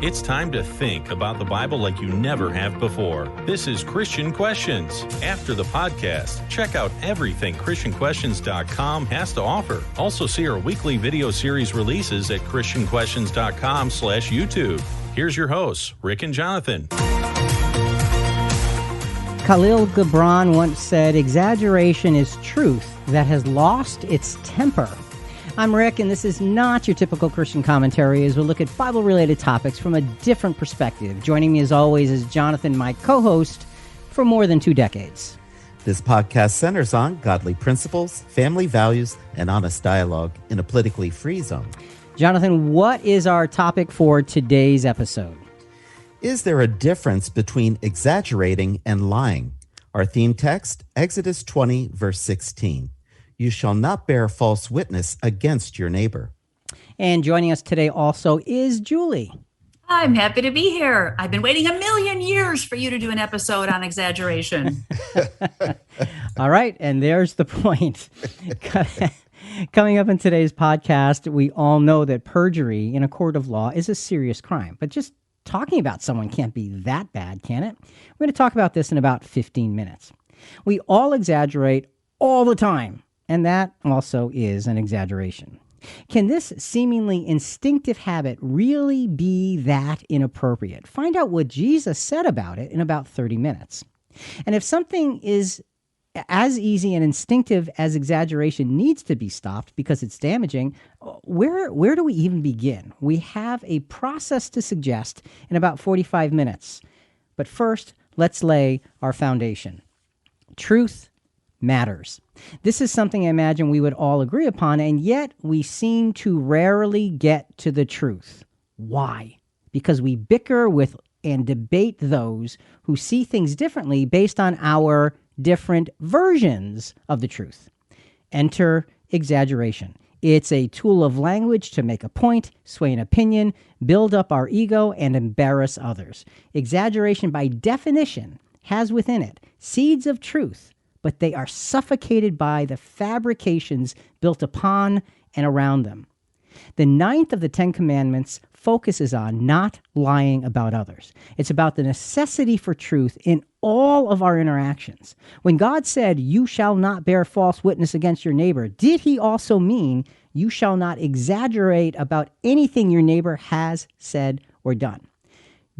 It's time to think about the Bible like you never have before. This is Christian Questions. After the podcast, check out everything ChristianQuestions.com has to offer. Also see our weekly video series releases at ChristianQuestions.com/YouTube. Here's your hosts, Rick and Jonathan. Khalil Gibran once said, "Exaggeration is truth that has lost its temper." I'm Rick, and this is not your typical Christian commentary as we look at Bible-related topics from a different perspective. Joining me as always is Jonathan, my co-host for more than 2 decades. This podcast centers on godly principles, family values, and honest dialogue in a politically free zone. Jonathan, what is our topic for today's episode? Is there a difference between exaggerating and lying? Our theme text, Exodus 20, verse 16. You shall not bear false witness against your neighbor. And joining us today also is Julie. I'm happy to be here. I've been waiting 1,000,000 years for you to do an episode on exaggeration. All right, and there's the point. Coming up in today's podcast, we all know that perjury in a court of law is a serious crime, but just talking about someone can't be that bad, can it? We're going to talk about this in about 15 minutes. We all exaggerate all the time, and that also is an exaggeration. Can this seemingly instinctive habit really be that inappropriate? Find out what Jesus said about it in about 30 minutes. And if something is as easy and instinctive as exaggeration needs to be stopped because it's damaging, where do we even begin? We have a process to suggest in about 45 minutes. But first, let's lay our foundation. Truth matters. This is something I imagine we would all agree upon, and yet we seem to rarely get to the truth. Why? Because we bicker with and debate those who see things differently based on our different versions of the truth. Enter exaggeration. It's a tool of language to make a point, sway an opinion, build up our ego, and embarrass others. Exaggeration, by definition, has within it seeds of truth, but they are suffocated by the fabrications built upon and around them. The 9th of the 10 Commandments focuses on not lying about others. It's about the necessity for truth in all of our interactions. When God said, "You shall not bear false witness against your neighbor," did he also mean you shall not exaggerate about anything your neighbor has said or done?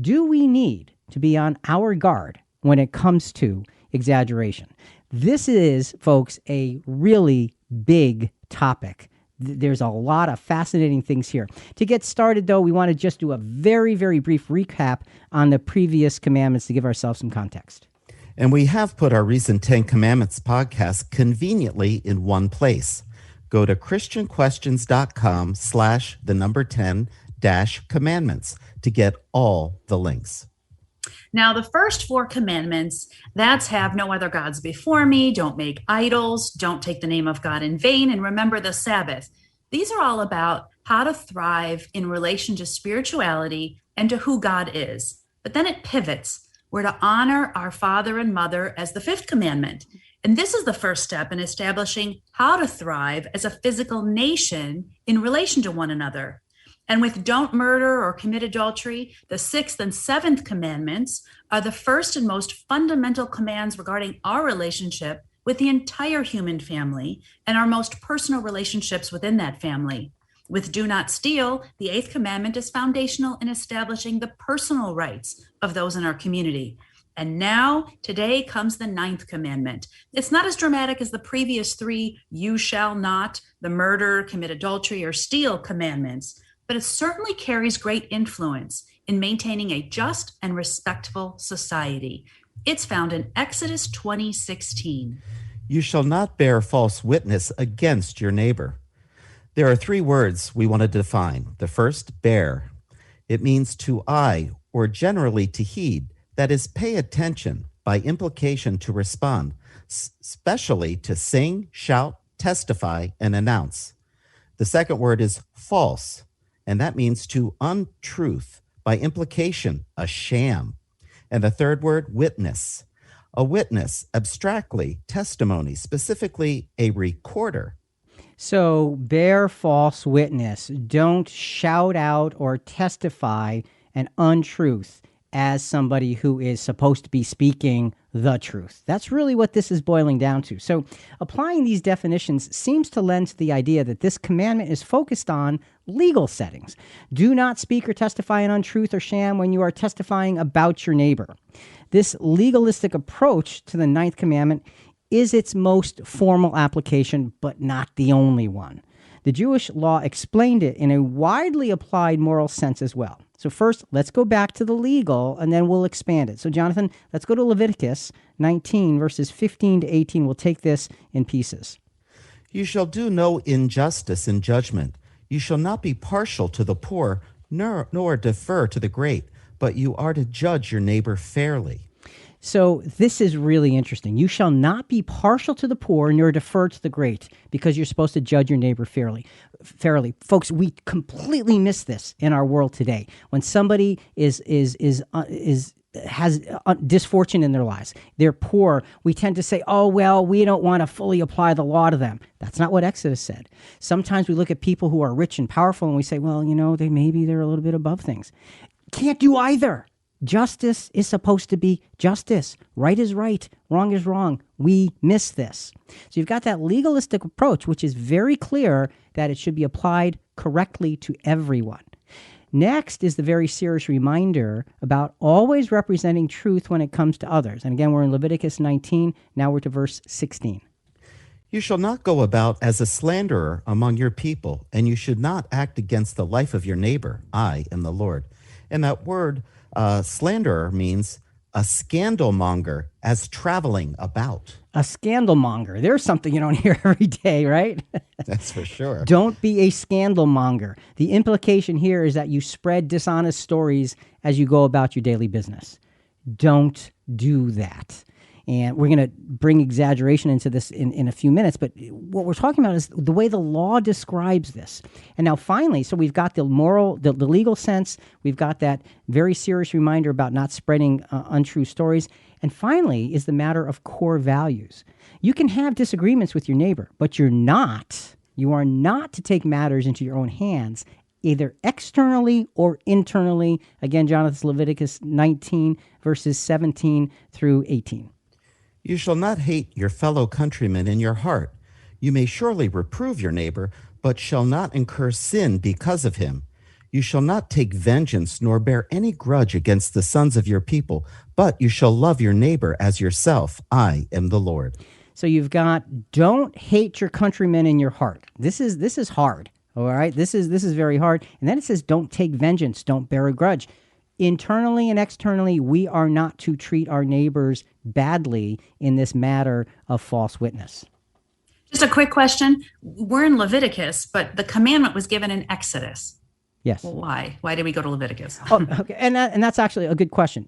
Do we need to be on our guard when it comes to exaggeration? This is, folks, a really big topic. There's a lot of fascinating things here. To get started, though, we want to just do a very, very brief recap on the previous commandments to give ourselves some context. And we have put our recent 10 Commandments podcast conveniently in one place. Go to ChristianQuestions.com/10-commandments to get all the links. Now, the first 4 commandments, that's have no other gods before me, don't make idols, don't take the name of God in vain, and remember the Sabbath. These are all about how to thrive in relation to spirituality and to who God is. But then it pivots. We're to honor our father and mother as the 5th commandment. And this is the first step in establishing how to thrive as a physical nation in relation to one another. And with don't murder or commit adultery, the 6th and 7th commandments are the first and most fundamental commands regarding our relationship with the entire human family and our most personal relationships within that family. With do not steal, the 8th commandment is foundational in establishing the personal rights of those in our community. And now, today comes the 9th commandment. It's not as dramatic as the previous 3, you shall not, the murder, commit adultery, or steal commandments, but it certainly carries great influence in maintaining a just and respectful society. It's found in Exodus 20:16. You shall not bear false witness against your neighbor. There are 3 words we want to define. The first, bear. It means to eye, or generally to heed. That is, pay attention, by implication to respond, especially to sing, shout, testify, and announce. The second word is false. And that means to untruth, by implication, a sham. And the third word, witness. A witness, abstractly, testimony, specifically a recorder. So bear false witness. Don't shout out or testify an untruth as somebody who is supposed to be speaking the truth. That's really what this is boiling down to. So applying these definitions seems to lend to the idea that this commandment is focused on legal settings. Do not speak or testify an untruth or sham when you are testifying about your neighbor. This legalistic approach to the ninth commandment is its most formal application, but not the only one. The Jewish law explained it in a widely applied moral sense as well. So first, let's go back to the legal, and then we'll expand it. So Jonathan, let's go to Leviticus 19, verses 15 to 18. We'll take this in pieces. You shall do no injustice in judgment. You shall not be partial to the poor, nor defer to the great, but you are to judge your neighbor fairly. So this is really interesting. You shall not be partial to the poor nor defer to the great, because you're supposed to judge your neighbor fairly. Folks, we completely miss this in our world today. When somebody has disfortune in their lives, they're poor, we tend to say, oh, well, we don't want to fully apply the law to them. That's not what Exodus said. Sometimes we look at people who are rich and powerful and we say, well, they're a little bit above things. Can't do either. Justice is supposed to be justice. Right is right. Wrong is wrong. We miss this. So you've got that legalistic approach, which is very clear that it should be applied correctly to everyone. Next is the very serious reminder about always representing truth when it comes to others. And again, we're in Leviticus 19. Now we're to verse 16. You shall not go about as a slanderer among your people, and you should not act against the life of your neighbor. I am the Lord. And that word slanderer means a scandalmonger, as traveling about. A scandalmonger. There's something you don't hear every day, right? That's for sure. Don't be a scandalmonger. The implication here is that you spread dishonest stories as you go about your daily business. Don't do that. And we're going to bring exaggeration into this in a few minutes. But what we're talking about is the way the law describes this. And now finally, so we've got the moral, the legal sense. We've got that very serious reminder about not spreading untrue stories. And finally is the matter of core values. You can have disagreements with your neighbor, but you are not to take matters into your own hands, either externally or internally. Again, Jonathan's Leviticus 19, verses 17 through 18. You shall not hate your fellow countrymen in your heart. You may surely reprove your neighbor, but shall not incur sin because of him. You shall not take vengeance, nor bear any grudge against the sons of your people, but you shall love your neighbor as yourself. I am the Lord. So you've got, don't hate your countrymen in your heart. This is hard, all right? This is very hard. And then it says, don't take vengeance, don't bear a grudge. Internally and externally, we are not to treat our neighbors badly in this matter of false witness. Just a quick question. We're in Leviticus, but the commandment was given in Exodus. Yes. Well, why? Why did we go to Leviticus? Oh, okay. And that's actually a good question.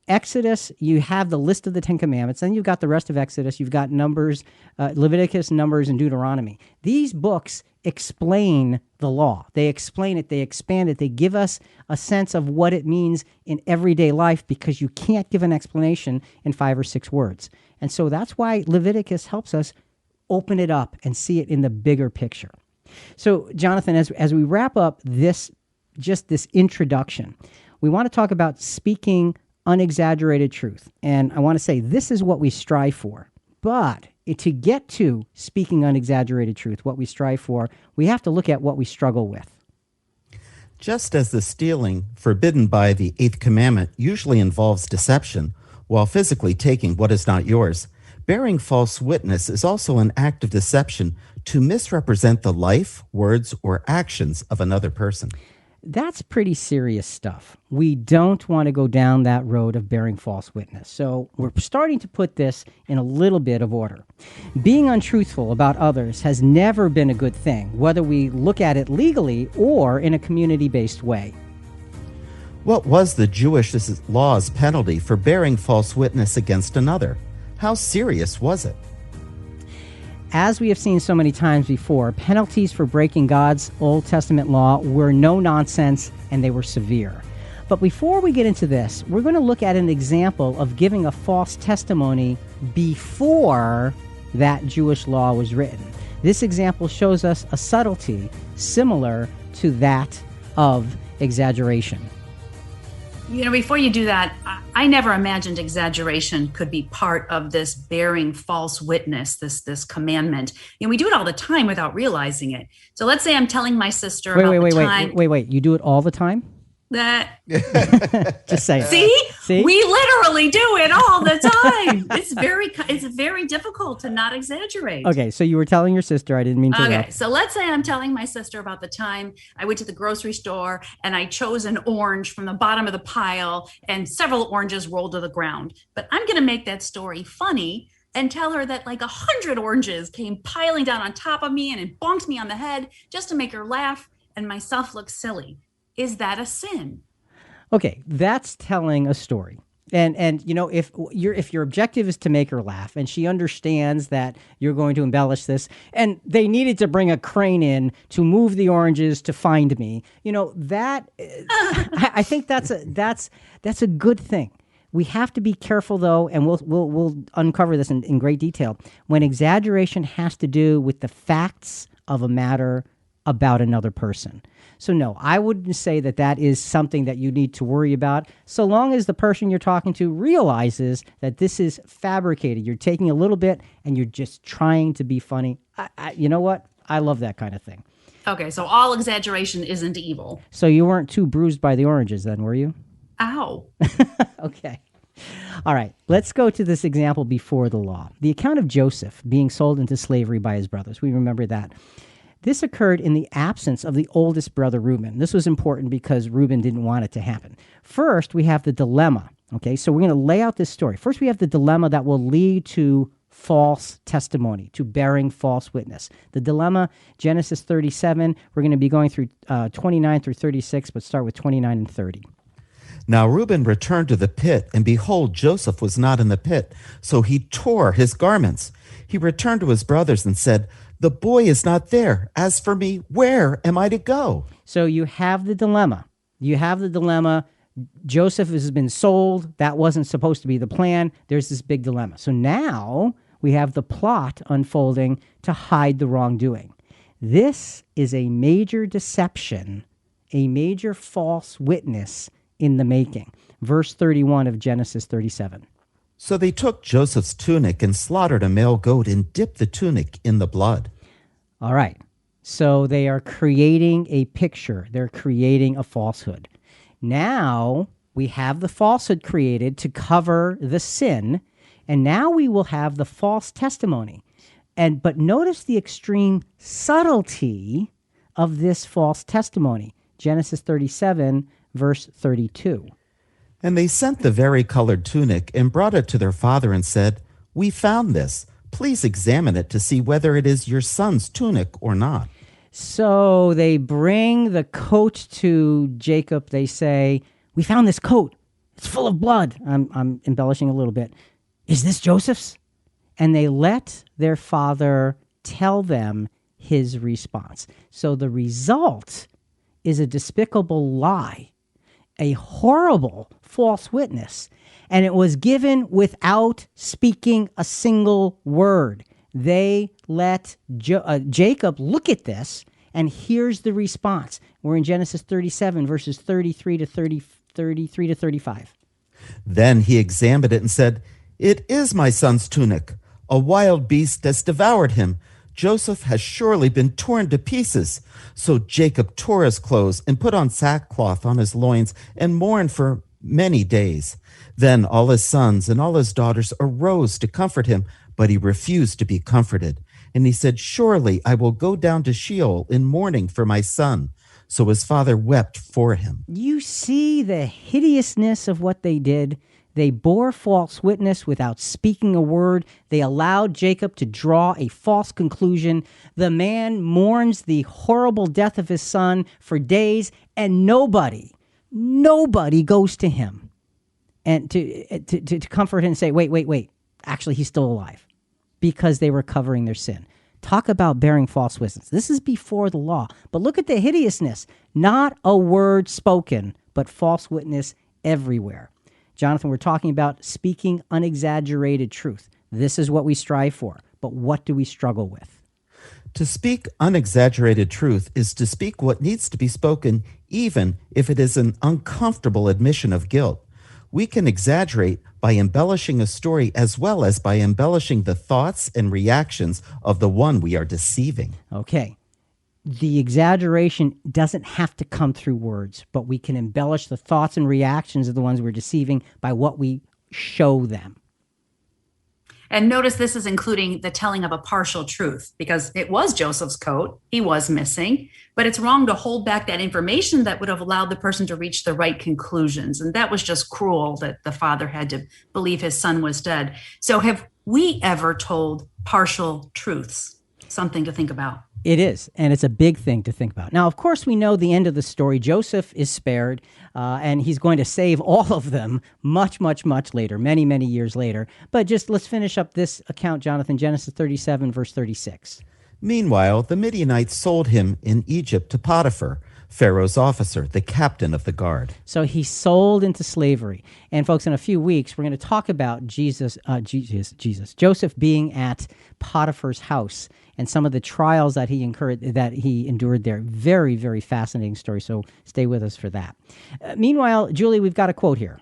Exodus, you have the list of the 10 Commandments. Then you've got the rest of Exodus. You've got Numbers, Leviticus, Numbers, and Deuteronomy. These books explain the law. They explain it. They expand it. They give us a sense of what it means in everyday life, because you can't give an explanation in 5 or 6 words. And so that's why Leviticus helps us open it up and see it in the bigger picture. So, Jonathan, as we wrap up this introduction, we want to talk about speaking unexaggerated truth. And I want to say this is what we strive for. But to get to speaking unexaggerated truth, what we strive for, we have to look at what we struggle with. Just as the stealing forbidden by the 8th commandment usually involves deception, while physically taking what is not yours, bearing false witness is also an act of deception to misrepresent the life, words, or actions of another person. That's pretty serious stuff. We don't want to go down that road of bearing false witness. So we're starting to put this in a little bit of order. Being untruthful about others has never been a good thing, whether we look at it legally or in a community-based way. What was the Jewish law's penalty for bearing false witness against another? How serious was it? As we have seen so many times before, penalties for breaking God's Old Testament law were no nonsense, and they were severe. But before we get into this, we're going to look at an example of giving a false testimony before that Jewish law was written. This example shows us a subtlety similar to that of exaggeration. Before you do that, I never imagined exaggeration could be part of this bearing false witness, this commandment. We do it all the time without realizing it. So let's say I'm telling my sister about the time. Wait. You do it all the time? Just say it. See? We literally do it all the time. It's very difficult to not exaggerate. Okay, so you were telling your sister. I didn't mean to. Okay, so let's say I'm telling my sister about the time I went to the grocery store and I chose an orange from the bottom of the pile and several oranges rolled to the ground. But I'm going to make that story funny and tell her that like 100 oranges came piling down on top of me and it bonked me on the head just to make her laugh and myself look silly. Is that a sin? Okay, that's telling a story. And if your objective is to make her laugh and she understands that you're going to embellish this and they needed to bring a crane in to move the oranges to find me, that I think that's a good thing. We have to be careful though, and we'll uncover this in great detail, when exaggeration has to do with the facts of a matter about another person. So no, I wouldn't say that is something that you need to worry about, so long as the person you're talking to realizes that this is fabricated. You're taking a little bit and you're just trying to be funny. You know what? I love that kind of thing. Okay, so all exaggeration isn't evil. So you weren't too bruised by the oranges then, were you? Ow. Okay. All right, let's go to this example before the law. The account of Joseph being sold into slavery by his brothers. We remember that. This occurred in the absence of the oldest brother, Reuben. This was important because Reuben didn't want it to happen. First, we have the dilemma. Okay, so we're going to lay out this story. First, we have the dilemma that will lead to false testimony, to bearing false witness. The dilemma, Genesis 37. We're going to be going through 29 through 36, but start with 29 and 30. Now Reuben returned to the pit, and behold, Joseph was not in the pit. So he tore his garments. He returned to his brothers and said, "The boy is not there. As for me, where am I to go?" So you have the dilemma. Joseph has been sold. That wasn't supposed to be the plan. There's this big dilemma. So now we have the plot unfolding to hide the wrongdoing. This is a major deception, a major false witness in the making. Verse 31 of Genesis 37. So they took Joseph's tunic and slaughtered a male goat and dipped the tunic in the blood. All right. So they are creating a picture. They're creating a falsehood. Now we have the falsehood created to cover the sin, and now we will have the false testimony. But notice the extreme subtlety of this false testimony. Genesis 37, verse 32. And they sent the vari-colored tunic and brought it to their father and said, "We found this. Please examine it to see whether it is your son's tunic or not." So they bring the coat to Jacob. They say, "We found this coat. It's full of blood." I'm embellishing a little bit. "Is this Joseph's?" And they let their father tell them his response. So the result is a despicable lie, a horrible false witness, and it was given without speaking a single word. They let Jacob look at this, and here's the response. We're in Genesis 37, verses 33 to 35. Then he examined it and said, "It is my son's tunic. A wild beast has devoured him. Joseph has surely been torn to pieces." So Jacob tore his clothes and put on sackcloth on his loins and mourned for many days. Then all his sons and all his daughters arose to comfort him, but he refused to be comforted. And he said, "Surely I will go down to Sheol in mourning for my son." So his father wept for him. You see the hideousness of what they did. They bore false witness without speaking a word. They allowed Jacob to draw a false conclusion. The man mourns the horrible death of his son for days, and nobody goes to him and to comfort him and say, wait, actually he's still alive, because they were covering their sin. Talk about bearing false witness. This is before the law, but look at the hideousness. Not a word spoken, but false witness everywhere. Jonathan, we're talking about speaking unexaggerated truth. This is what we strive for, but what do we struggle with? To speak unexaggerated truth is to speak what needs to be spoken, even if it is an uncomfortable admission of guilt. We can exaggerate by embellishing a story as well as by embellishing the thoughts and reactions of the one we are deceiving. Okay. The exaggeration doesn't have to come through words, but we can embellish the thoughts and reactions of the ones we're deceiving by what we show them. And notice this is including the telling of a partial truth, because it was Joseph's coat. He was missing, but it's wrong to hold back that information that would have allowed the person to reach the right conclusions. And that was just cruel that the father had to believe his son was dead. So have we ever told partial truths? Something to think about. It is, and it's a big thing to think about. Now, of course, we know the end of the story. Joseph is spared, and he's going to save all of them much, much, much later, many, many years later. But just let's finish up this account, Jonathan, Genesis 37, verse 36. Meanwhile, the Midianites sold him in Egypt to Potiphar, Pharaoh's officer, the captain of the guard. So he's sold into slavery. And folks, in a few weeks, we're going to talk about Joseph being at Potiphar's house and some of the trials that he endured there. Very, very fascinating story. So stay with us for that. Meanwhile, Julie, we've got a quote here.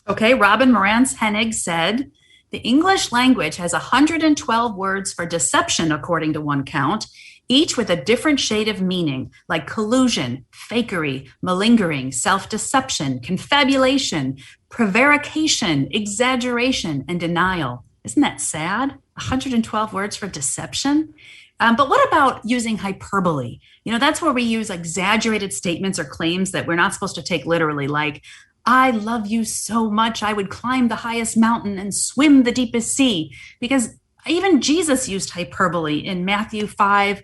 Okay, Robin Morantz Hennig said, "The English language has 112 words for deception, according to one count, each with a different shade of meaning, like collusion, fakery, malingering, self-deception, confabulation, prevarication, exaggeration, and denial." Isn't that sad? 112 words for deception? But what about using hyperbole? That's where we use exaggerated statements or claims that we're not supposed to take literally, like, "I love you so much, I would climb the highest mountain and swim the deepest sea." Because even Jesus used hyperbole in Matthew 5,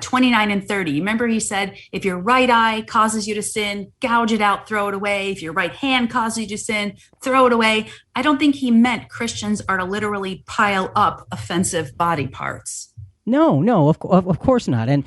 29 and 30. Remember, he said, if your right eye causes you to sin, gouge it out, throw it away. If your right hand causes you to sin, throw it away. I don't think he meant Christians are to literally pile up offensive body parts. No, of course not. And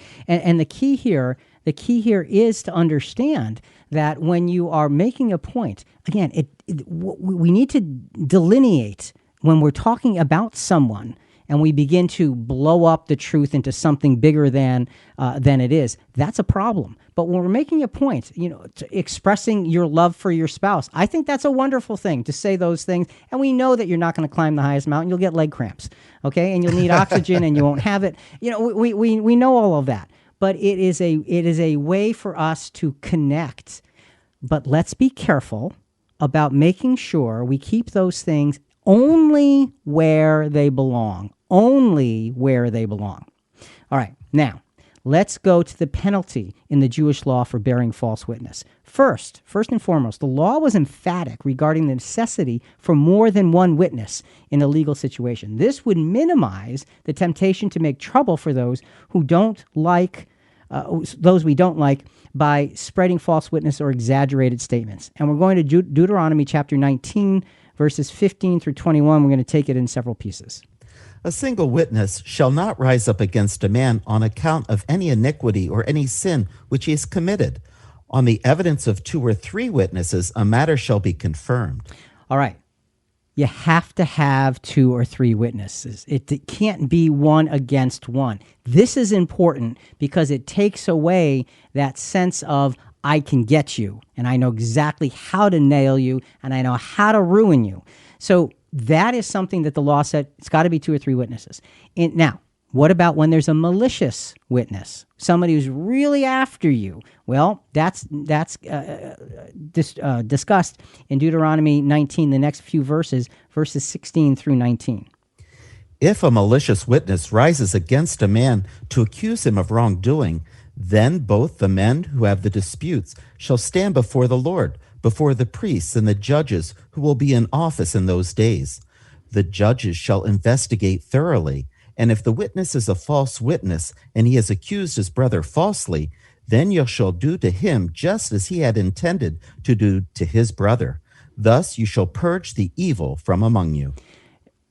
the key here is to understand that when you are making a point, again, we need to delineate when we're talking about someone and we begin to blow up the truth into something bigger than it is. That's a problem. But when we're making a point, expressing your love for your spouse, I think that's a wonderful thing to say those things. And we know that you're not going to climb the highest mountain. You'll get leg cramps, okay? And you'll need oxygen and you won't have it. We know all of that. But it is a way for us to connect. But let's be careful about making sure we keep those things only where they belong. Only where they belong. All right, now, let's go to the penalty in the Jewish law for bearing false witness. First and foremost, the law was emphatic regarding the necessity for more than one witness in a legal situation. This would minimize the temptation to make trouble for those who don't like, those we don't like, by spreading false witness or exaggerated statements. And we're going to Deuteronomy chapter 19, verses 15 through 21. We're going to take it in several pieces. A single witness shall not rise up against a man on account of any iniquity or any sin which he has committed. On the evidence of 2 or 3 witnesses, a matter shall be confirmed. All right. You have to have 2 or 3 witnesses. It can't be one against one. This is important because it takes away that sense of, I can get you, and I know exactly how to nail you, and I know how to ruin you. So that is something that the law said it's got to be 2 or 3 witnesses. Now, what about when there's a malicious witness, somebody who's really after you? Well, that's discussed in Deuteronomy 19, the next few verses 16 through 19. If a malicious witness rises against a man to accuse him of wrongdoing, then both the men who have the disputes shall stand before the Lord, before the priests and the judges who will be in office in those days. The judges shall investigate thoroughly, and if the witness is a false witness and he has accused his brother falsely, then you shall do to him just as he had intended to do to his brother. Thus you shall purge the evil from among you.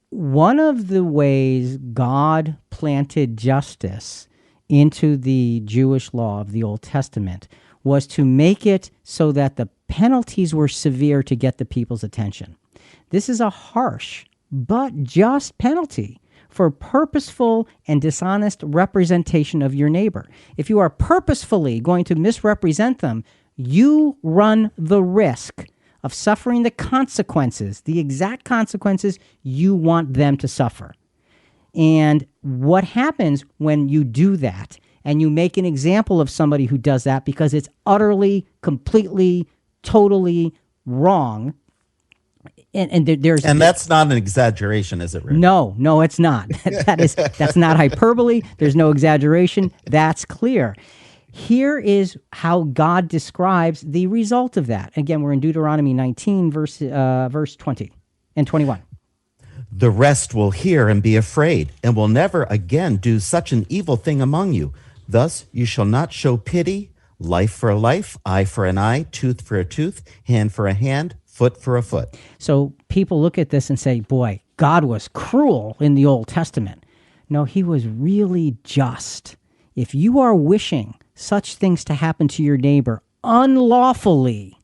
One of the ways God planted justice into the Jewish law of the Old Testament was to make it so that the penalties were severe to get the people's attention. This is a harsh but just penalty for purposeful and dishonest representation of your neighbor. If you are purposefully going to misrepresent them, you run the risk of suffering the consequences, the exact consequences you want them to suffer. And what happens when you do that and you make an example of somebody who does that because it's utterly, completely, totally wrong? And that's not an exaggeration, is it, Rick? No, it's not. That's not hyperbole. There's no exaggeration. That's clear. Here is how God describes the result of that. Again, we're in Deuteronomy 19, verse 20 and 21. The rest will hear and be afraid, and will never again do such an evil thing among you. Thus you shall not show pity, life for a life, eye for an eye, tooth for a tooth, hand for a hand, foot for a foot. So people look at this and say, boy, God was cruel in the Old Testament. No, he was really just. If you are wishing such things to happen to your neighbor unlawfully,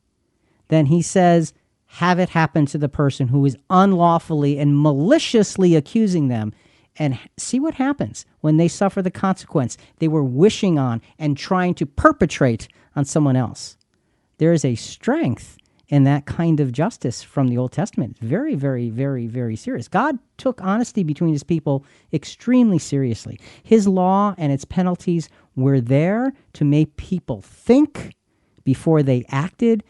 then he says, have it happen to the person who is unlawfully and maliciously accusing them, and see what happens when they suffer the consequence they were wishing on and trying to perpetrate on someone else. There is a strength in that kind of justice from the Old Testament. It's very, very, very, very serious. God took honesty between his people extremely seriously. His law and its penalties were there to make people think before they acted.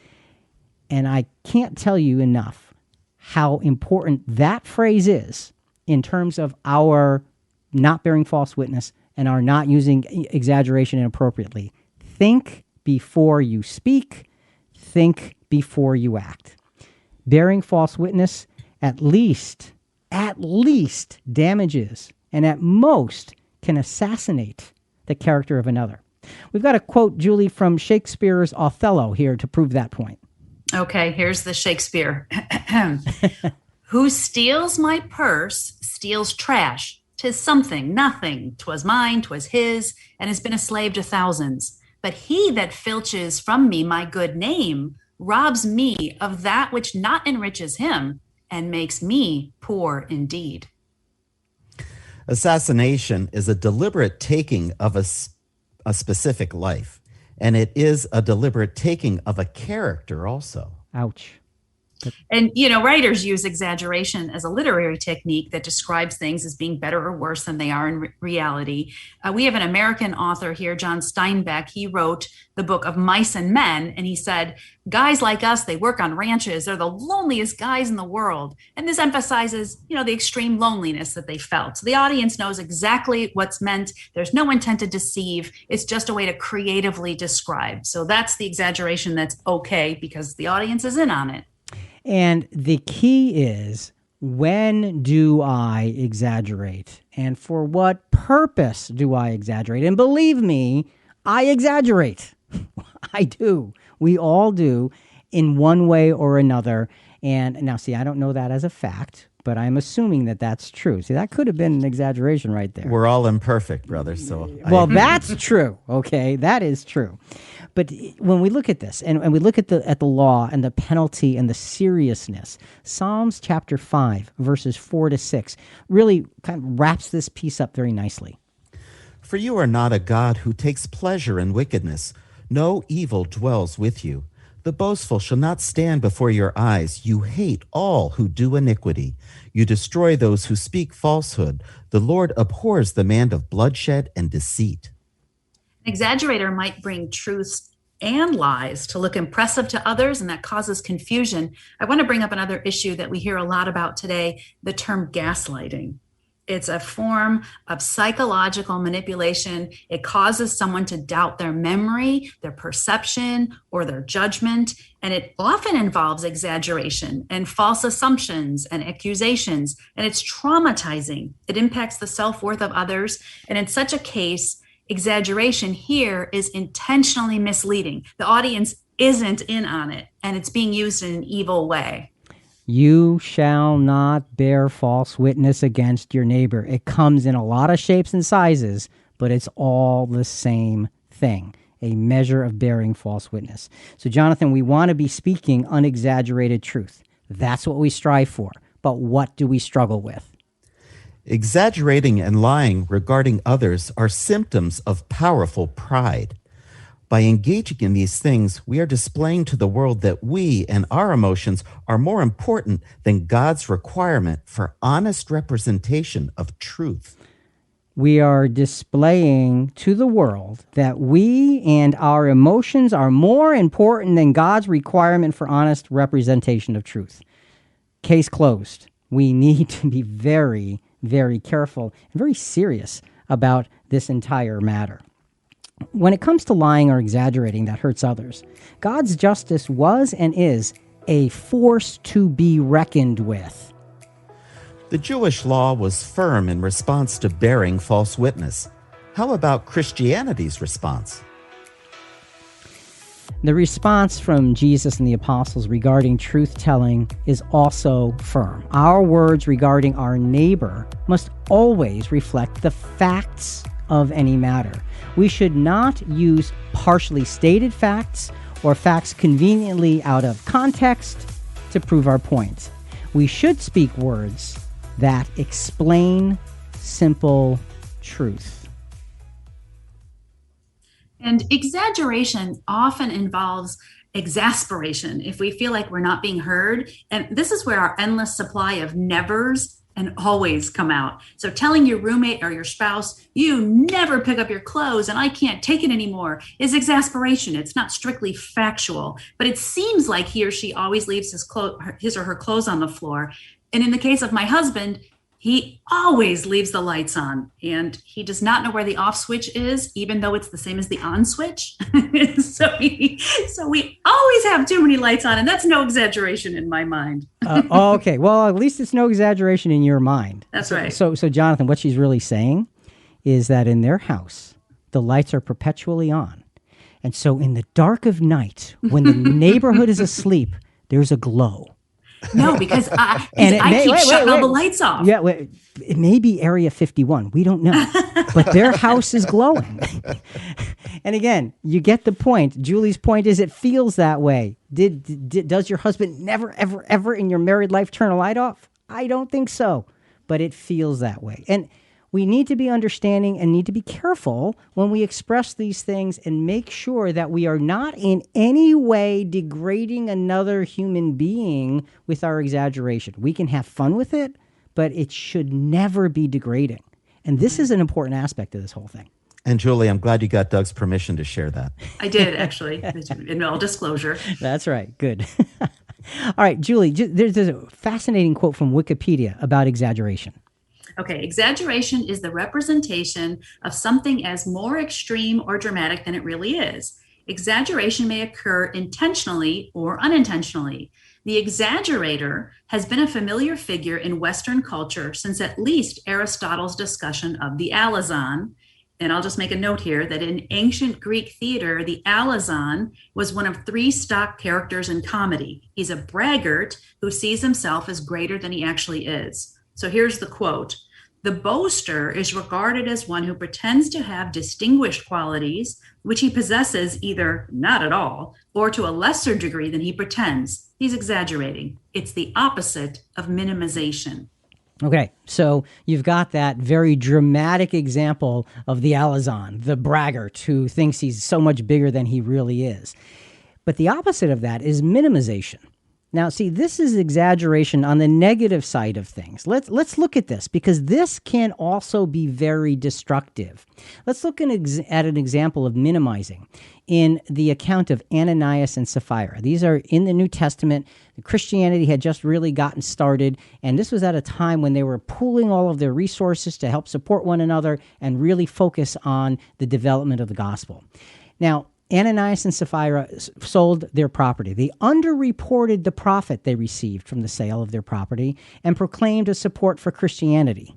And I can't tell you enough how important that phrase is in terms of our not bearing false witness and our not using exaggeration inappropriately. Think before you speak. Think before you act. Bearing false witness at least damages and at most can assassinate the character of another. We've got a quote, Julie, from Shakespeare's Othello here to prove that point. Okay, here's the Shakespeare. Who steals my purse steals trash. 'Tis something, nothing. 'Twas mine, 'twas his, and has been a slave to thousands. But he that filches from me my good name robs me of that which not enriches him and makes me poor indeed. Assassination is a deliberate taking of a specific life, and it is a deliberate taking of a character also. Ouch. And, writers use exaggeration as a literary technique that describes things as being better or worse than they are in reality. We have an American author here, John Steinbeck. He wrote the book of Mice and Men, and he said, guys like us, they work on ranches. They're the loneliest guys in the world. And this emphasizes, the extreme loneliness that they felt. So the audience knows exactly what's meant. There's no intent to deceive. It's just a way to creatively describe. So that's the exaggeration that's okay because the audience is in on it. And the key is, when do I exaggerate? And for what purpose do I exaggerate? And believe me, I exaggerate. I do. We all do in one way or another. And now, see, I don't know that as a fact, but I'm assuming that that's true. See, that could have been an exaggeration right there. We're all imperfect, brother. So that's true. Okay, that is true. But when we look at this and we look at the law and the penalty and the seriousness, Psalms chapter 5, verses 4-6 really kind of wraps this piece up very nicely. For you are not a God who takes pleasure in wickedness. No evil dwells with you. The boastful shall not stand before your eyes. You hate all who do iniquity. You destroy those who speak falsehood. The Lord abhors the man of bloodshed and deceit. An exaggerator might bring truths and lies to look impressive to others, and that causes confusion. I want to bring up another issue that we hear a lot about today, the term gaslighting. It's a form of psychological manipulation. It causes someone to doubt their memory, their perception, or their judgment. And it often involves exaggeration and false assumptions and accusations. And it's traumatizing. It impacts the self-worth of others. And in such a case, exaggeration here is intentionally misleading. The audience isn't in on it, and it's being used in an evil way. You shall not bear false witness against your neighbor. It comes in a lot of shapes and sizes, but it's all the same thing, a measure of bearing false witness. So, Jonathan, we want to be speaking unexaggerated truth. That's what we strive for. But what do we struggle with? Exaggerating and lying regarding others are symptoms of powerful pride. By engaging in these things, we are displaying to the world that we and our emotions are more important than God's requirement for honest representation of truth. We are displaying to the world that we and our emotions are more important than God's requirement for honest representation of truth. Case closed. We need to be very, very careful and very serious about this entire matter. When it comes to lying or exaggerating that hurts others, God's justice was and is a force to be reckoned with. The Jewish law was firm in response to bearing false witness. How about Christianity's response? The response from Jesus and the apostles regarding truth-telling is also firm. Our words regarding our neighbor must always reflect the facts of any matter. We should not use partially stated facts or facts conveniently out of context to prove our point. We should speak words that explain simple truth. And exaggeration often involves exasperation if we feel like we're not being heard. And this is where our endless supply of nevers and always come out. So telling your roommate or your spouse, you never pick up your clothes and I can't take it anymore, is exasperation. It's not strictly factual, but it seems like he or she always leaves his or her clothes on the floor. And in the case of my husband, he always leaves the lights on and he does not know where the off switch is, even though it's the same as the on switch. So we always have too many lights on, and that's no exaggeration in my mind. Okay. Well, at least it's no exaggeration in your mind. That's right. So Jonathan, what she's really saying is that in their house, the lights are perpetually on. And so in the dark of night, when the neighborhood is asleep, there's a glow. No, because I keep shutting all the lights off. Yeah, it may be Area 51. We don't know. But their house is glowing. And again, you get the point. Julie's point is it feels that way. Does your husband never, ever, ever in your married life turn a light off? I don't think so. But it feels that way. And we need to be understanding and need to be careful when we express these things and make sure that we are not in any way degrading another human being with our exaggeration. We can have fun with it, but it should never be degrading. And this is an important aspect of this whole thing. And Julie, I'm glad you got Doug's permission to share that. I did, actually, in all disclosure. That's right. Good. All right, Julie, there's a fascinating quote from Wikipedia about exaggeration. Okay, exaggeration is the representation of something as more extreme or dramatic than it really is. Exaggeration may occur intentionally or unintentionally. The exaggerator has been a familiar figure in Western culture since at least Aristotle's discussion of the alazon. And I'll just make a note here that in ancient Greek theater, the alazon was one of three stock characters in comedy. He's a braggart who sees himself as greater than he actually is. So here's the quote. The boaster is regarded as one who pretends to have distinguished qualities, which he possesses either not at all or to a lesser degree than he pretends. He's exaggerating. It's the opposite of minimization. Okay, so you've got that very dramatic example of the alazon, the braggart who thinks he's so much bigger than he really is. But the opposite of that is minimization. Now, see, this is exaggeration on the negative side of things. Let's look at this because this can also be very destructive. Let's look at an example of minimizing in the account of Ananias and Sapphira. These are in the New Testament. Christianity had just really gotten started, and this was at a time when they were pooling all of their resources to help support one another and really focus on the development of the gospel. Now, Ananias and Sapphira sold their property. They underreported the profit they received from the sale of their property and proclaimed a support for Christianity.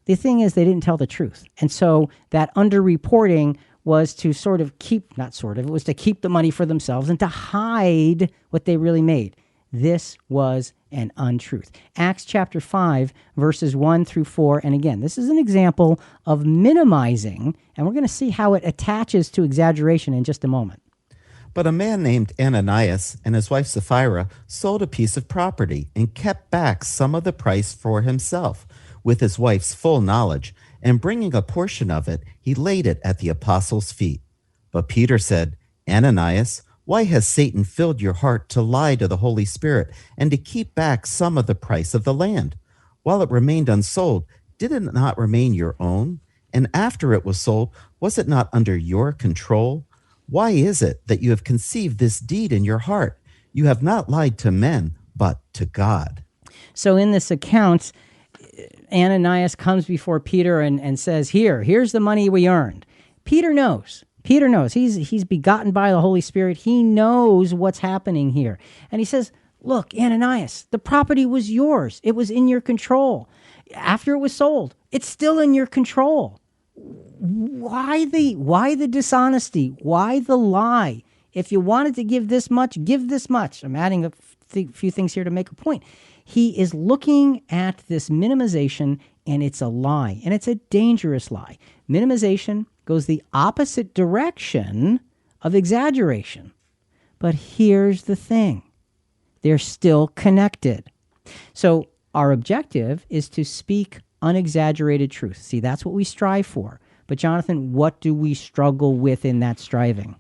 The thing is, they didn't tell the truth. And so that underreporting was to it was to keep the money for themselves and to hide what they really made. This was an untruth. Acts chapter 5, verses 1 through 4. And again, this is an example of minimizing, and we're going to see how it attaches to exaggeration in just a moment. But a man named Ananias and his wife Sapphira sold a piece of property and kept back some of the price for himself, with his wife's full knowledge, and bringing a portion of it, he laid it at the apostles' feet. But Peter said, Ananias, why has Satan filled your heart to lie to the Holy Spirit and to keep back some of the price of the land? While it remained unsold, did it not remain your own? And after it was sold, was it not under your control? Why is it that you have conceived this deed in your heart? You have not lied to men, but to God. So in this account, Ananias comes before Peter and says, here's the money we earned. Peter knows. He's begotten by the Holy Spirit. He knows what's happening here. And he says, look, Ananias, the property was yours. It was in your control. After it was sold, it's still in your control. Why the dishonesty? Why the lie? If you wanted to give this much, give this much. I'm adding a few things here to make a point. He is looking at this minimization, and it's a lie, and it's a dangerous lie. Minimization goes the opposite direction of exaggeration. But here's the thing. They're still connected. So our objective is to speak unexaggerated truth. See, that's what we strive for. But Jonathan, what do we struggle with in that striving?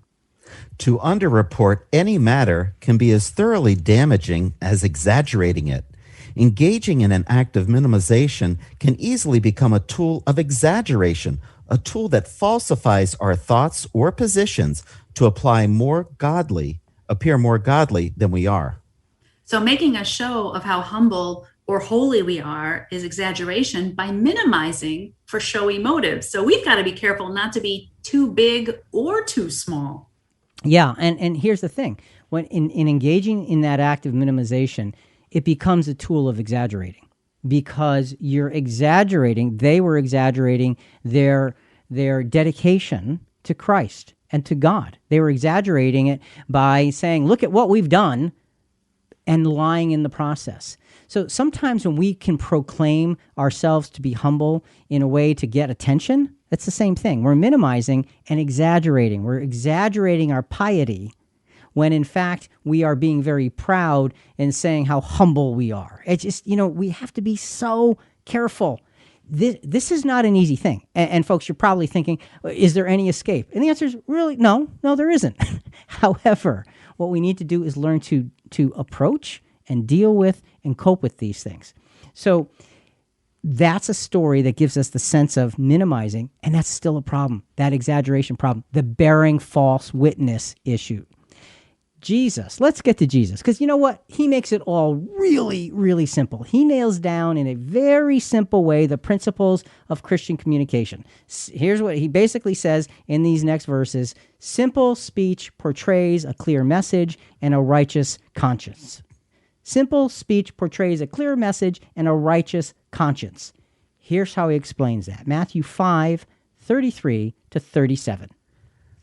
To underreport any matter can be as thoroughly damaging as exaggerating it. Engaging in an act of minimization can easily become a tool of exaggeration, a tool that falsifies our thoughts or positions to appear more godly than we are. So making a show of how humble or holy we are is exaggeration by minimizing for showy motives. So we've got to be careful not to be too big or too small. Yeah, and here's the thing. When in engaging in that act of minimization, it becomes a tool of exaggerating because you're exaggerating. They were exaggerating their dedication to Christ and to God. They were exaggerating it by saying, look at what we've done, and lying in the process. So sometimes when we can proclaim ourselves to be humble in a way to get attention, it's the same thing. We're minimizing and exaggerating. We're exaggerating our piety when in fact we are being very proud and saying how humble we are. It's just, we have to be so careful. This is not an easy thing. And folks, you're probably thinking, is there any escape? And the answer is really no, there isn't. However, what we need to do is learn to approach and deal with and cope with these things. So that's a story that gives us the sense of minimizing, and that's still a problem, that exaggeration problem, the bearing false witness issue. Jesus, let's get to Jesus, because you know what? He makes it all really, really simple. He nails down in a very simple way the principles of Christian communication. Here's what he basically says in these next verses. Simple speech portrays a clear message and a righteous conscience. Simple speech portrays a clear message and a righteous conscience. Here's how he explains that. Matthew 5:33-37.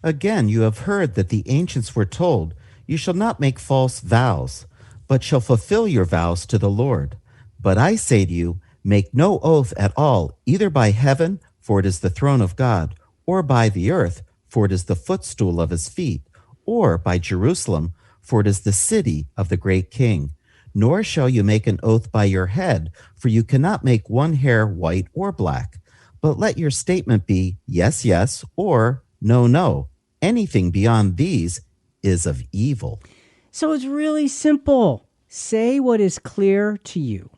Again, you have heard that the ancients were told, you shall not make false vows, but shall fulfill your vows to the Lord. But I say to you, make no oath at all, either by heaven, for it is the throne of God, or by the earth, for it is the footstool of his feet, or by Jerusalem, for it is the city of the great King. Nor shall you make an oath by your head, for you cannot make one hair white or black. But let your statement be yes, yes, or no, no. Anything beyond these is of evil. So it's really simple. Say what is clear to you.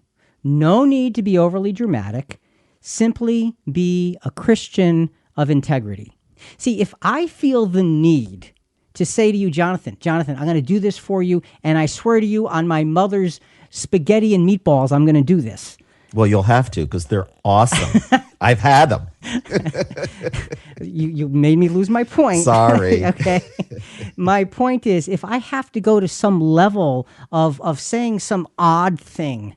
No need to be overly dramatic. Simply be a Christian of integrity. See, if I feel the need to say to you, Jonathan, I'm going to do this for you, and I swear to you on my mother's spaghetti and meatballs, I'm going to do this. Well, you'll have to, because they're awesome. I've had them. You made me lose my point. Sorry. Okay. My point is, if I have to go to some level of saying some odd thing,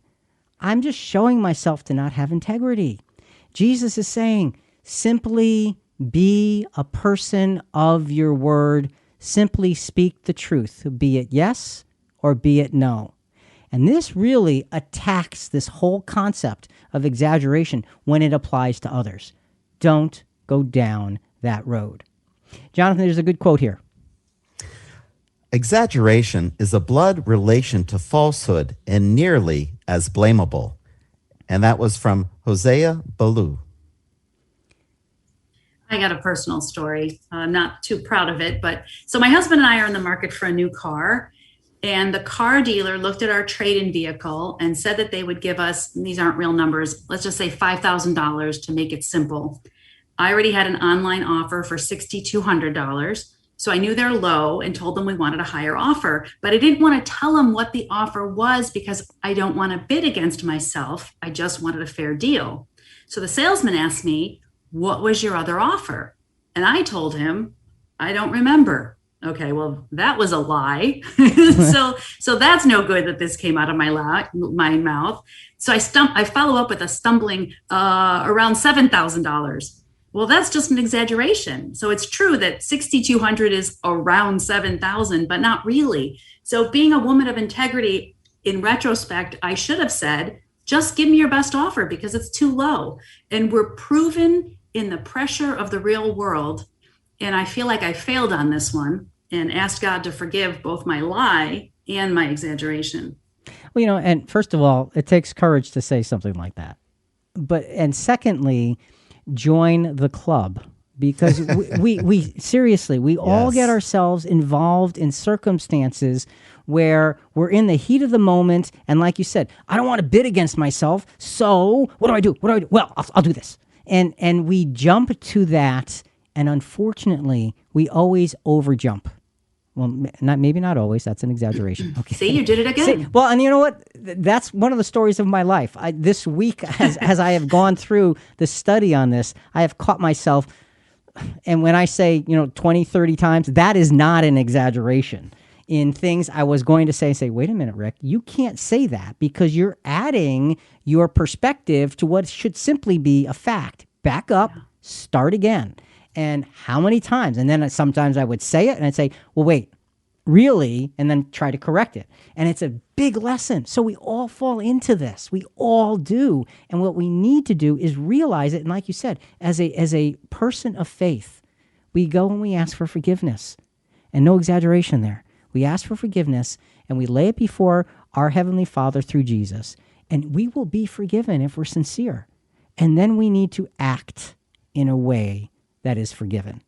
I'm just showing myself to not have integrity. Jesus is saying, simply be a person of your word. Simply speak the truth, be it yes or be it no. And this really attacks this whole concept of exaggeration when it applies to others. Don't go down that road. Jonathan, there's a good quote here. Exaggeration is a blood relation to falsehood and nearly as blamable. And that was from Hosea Ballou. I got a personal story. I'm not too proud of it, but so my husband and I are in the market for a new car, and the car dealer looked at our trade-in vehicle and said that they would give us, these aren't real numbers, let's just say $5,000 to make it simple. I already had an online offer for $6,200. So I knew they're low and told them we wanted a higher offer, but I didn't want to tell them what the offer was because I don't want to bid against myself. I just wanted a fair deal. So the salesman asked me, what was your other offer? And I told him, I don't remember. Okay, well, that was a lie. so that's no good that this came out of my mouth. So I follow up with a stumbling around $7,000. Well, that's just an exaggeration. So it's true that 6,200 is around 7,000, but not really. So being a woman of integrity, in retrospect, I should have said, just give me your best offer because it's too low. And we're proven in the pressure of the real world. And I feel like I failed on this one and asked God to forgive both my lie and my exaggeration. Well, and first of all, it takes courage to say something like that. And secondly, join the club, because we seriously, we all get ourselves involved in circumstances where we're in the heat of the moment. And like you said, I don't want to bid against myself. So what do I do? Well, I'll do this. And we jump to that. And unfortunately, we always overjump. Well, maybe not always. That's an exaggeration. Okay. See, you did it again. Well, and you know what? That's one of the stories of my life. This week, as I have gone through the study on this, I have caught myself. And when I say, 20, 30 times, that is not an exaggeration. In things I was going to say, wait a minute, Rick, you can't say that because you're adding your perspective to what should simply be a fact. Back up, start again. And how many times? And then sometimes I would say it and I'd say, well, wait, really? And then try to correct it. And it's a big lesson. So we all fall into this. We all do. And what we need to do is realize it. And like you said, as a person of faith, we go and we ask for forgiveness. And no exaggeration there. We ask for forgiveness and we lay it before our Heavenly Father through Jesus. And we will be forgiven if we're sincere. And then we need to act in a way that is forgiven.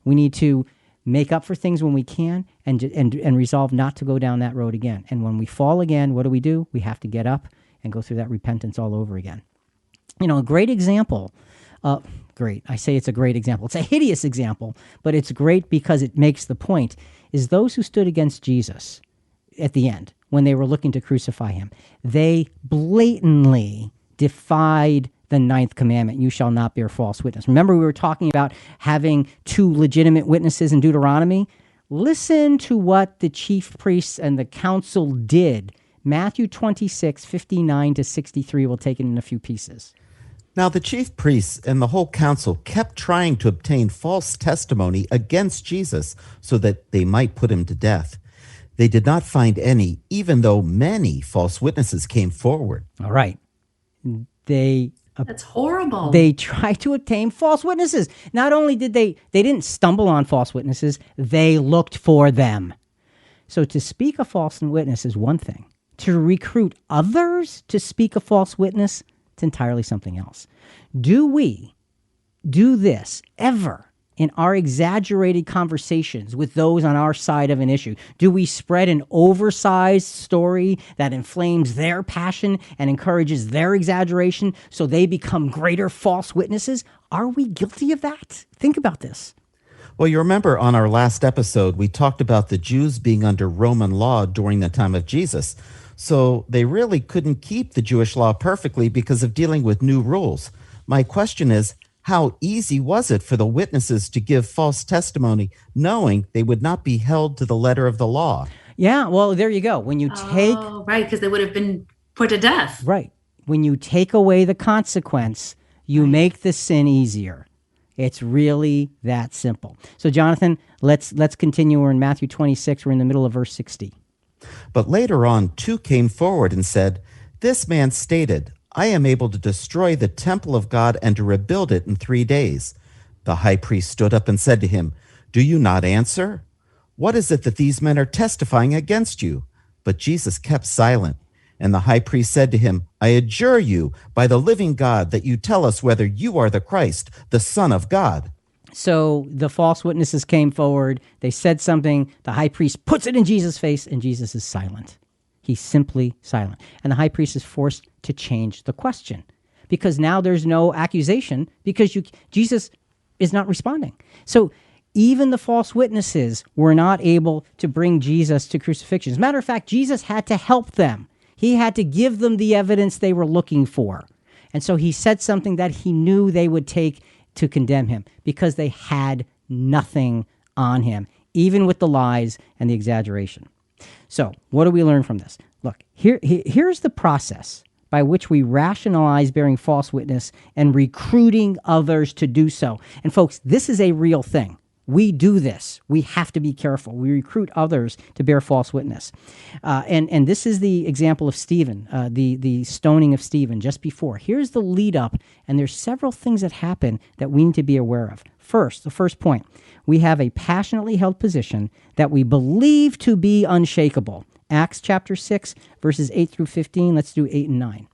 We need to make up for things when we can and resolve not to go down that road again. And when we fall again, what do? We have to get up and go through that repentance all over again. A great example, great, I say it's a great example. It's a hideous example, but it's great because it makes the point, is those who stood against Jesus at the end when they were looking to crucify him. They blatantly defied the 9th commandment, you shall not bear false witness. Remember, we were talking about having 2 legitimate witnesses in Deuteronomy? Listen to what the chief priests and the council did. Matthew 26, 59 to 63. We'll take it in a few pieces. Now the chief priests and the whole council kept trying to obtain false testimony against Jesus so that they might put him to death. They did not find even though many false witnesses came forward. All right. That's horrible. They tried to obtain false witnesses. Not only did they didn't stumble on false witnesses, they looked for them. So to speak a false witness is one thing. To recruit others to speak a false witness, it's entirely something else. Do we do this ever in our exaggerated conversations with those on our side of an issue? Do we spread an oversized story that inflames their passion and encourages their exaggeration so they become greater false witnesses? Are we guilty of that? Think about this. Well, you remember on our last episode, we talked about the Jews being under Roman law during the time of Jesus. So they really couldn't keep the Jewish law perfectly because of dealing with new rules. My question is, how easy was it for the witnesses to give false testimony, knowing they would not be held to the letter of the law? Yeah, well, there you go. When you take... Oh, right, because they would have been put to death. Right. When you take away the consequence, you make the sin easier. It's really that simple. So, Jonathan, let's continue. We're in Matthew 26. We're in the middle of verse 60. But later on, 2 came forward and said, "This man stated, I am able to destroy the temple of God and to rebuild it in 3 days. The high priest stood up and said to him, Do you not answer? What is it that these men are testifying against you? But Jesus kept silent. And the high priest said to him, I adjure you by the living God that you tell us whether you are the Christ, the Son of God. So the false witnesses came forward. They said something. The high priest puts it in Jesus' face, and Jesus is silent. He's simply silent. And the high priest is forced to change the question because now there's no accusation because Jesus is not responding. So even the false witnesses were not able to bring Jesus to crucifixion. As a matter of fact, Jesus had to help them. He had to give them the evidence they were looking for. And so he said something that he knew they would take to condemn him because they had nothing on him, even with the lies and the exaggeration. So what do we learn from this? Look, here's the process by which we rationalize bearing false witness and recruiting others to do so. And folks, this is a real thing. We do this. We have to be careful. We recruit others to bear false witness. And this is the example of Stephen, the stoning of Stephen just before. Here's the lead up, and there's several things that happen that we need to be aware of. First, the first point, we have a passionately held position that we believe to be unshakable. Acts chapter 6, verses 8 through 15. Let's do 8 and 9.